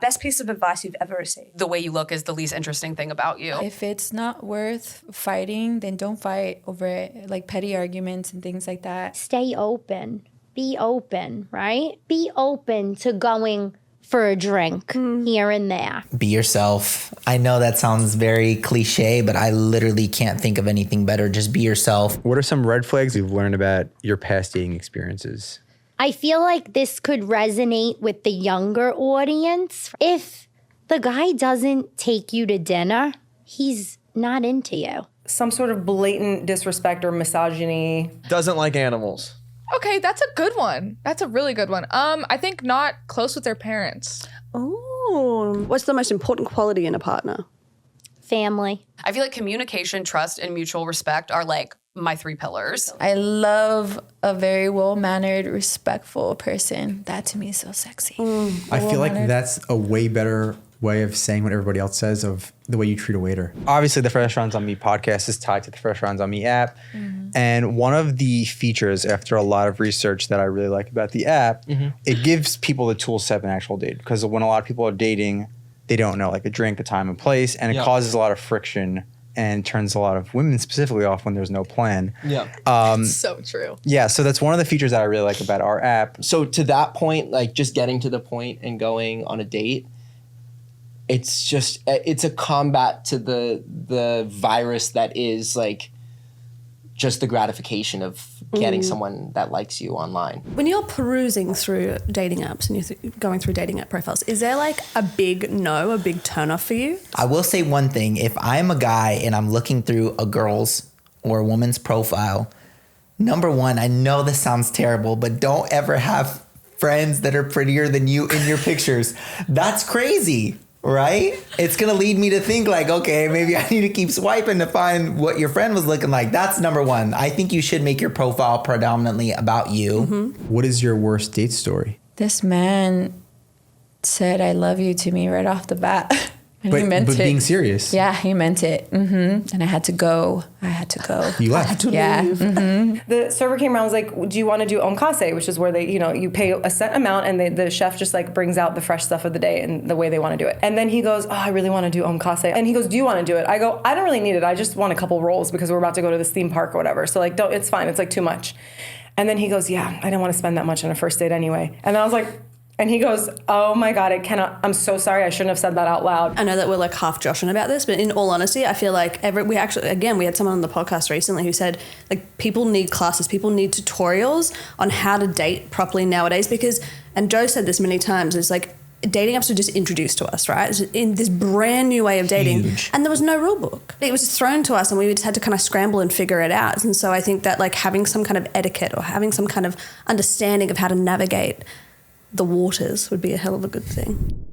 best piece of advice you've ever received? The way you look is the least interesting thing about you. If it's not worth fighting, then don't fight over like petty arguments and things like that. Stay open. Be open, right? Be open to going for a drink here and there. Be yourself. I know that sounds very cliche, but I literally can't think of anything better. Just be yourself. What are some red flags you've learned about your past dating experiences? I feel like this could resonate with the younger audience. If the guy doesn't take you to dinner, he's not into you. Some sort of blatant disrespect or misogyny. Doesn't like animals. Okay, that's a good one. That's a really good one. I think not close with their parents. Oh, what's the most important quality in a partner? Family. I feel like communication, trust, and mutual respect are like my 3 pillars. I love a very well-mannered, respectful person. That to me is so sexy. I feel like that's a way better way of saying what everybody else says of the way you treat a waiter. Obviously, the Fresh Runs on Me podcast is tied to the Fresh Runs on Me app. And one of the features, after a lot of research that I really like about the app, it gives people the tool set of an actual date. Because when a lot of people are dating, they don't know like a drink, a time and place, and it causes a lot of friction and turns a lot of women specifically off when there's no plan. So true. Yeah, so that's one of the features that I really like about our app. So to that point, like just getting to the point and going on a date, it's a combat to the virus that is like just the gratification of getting someone that likes you online. When you're perusing through dating apps and you're going through dating app profiles, is there like a big no, a big turn off for you? I will say one thing. If I'm a guy and I'm looking through a girl's or a woman's profile, number one, I know this sounds terrible, but don't ever have friends that are prettier than you in your pictures. That's crazy. Right? It's going to lead me to think like, okay, maybe I need to keep swiping to find what your friend was looking like. That's number one. I think you should make your profile predominantly about you. What is your worst date story? This man said, I love you to me right off the bat. And he meant but it. being serious. Yeah, he meant it. And I had to go. You left. Yeah. The server came around and was like, do you want to do omakase, which is where they, you pay a set amount and the chef just like brings out the fresh stuff of the day and the way they want to do it. And then he goes, oh, I really want to do omakase. And he goes, do you want to do it? I go, I don't really need it. I just want a couple rolls because we're about to go to this theme park or whatever. So like, it's fine. It's like too much. And then he goes, yeah, I didn't want to spend that much on a first date anyway. And then I was like, and he goes, oh my God, I'm so sorry. I shouldn't have said that out loud. I know that we're like half joshing about this, but in all honesty, I feel like we had someone on the podcast recently who said like people need classes, people need tutorials on how to date properly nowadays because, and Joe said this many times, it's like dating apps were just introduced to us, right? It's in this brand new way of dating. Huge. And there was no rule book. It was just thrown to us and we just had to kind of scramble and figure it out. And so I think that like having some kind of etiquette or having some kind of understanding of how to navigate the waters would be a hell of a good thing.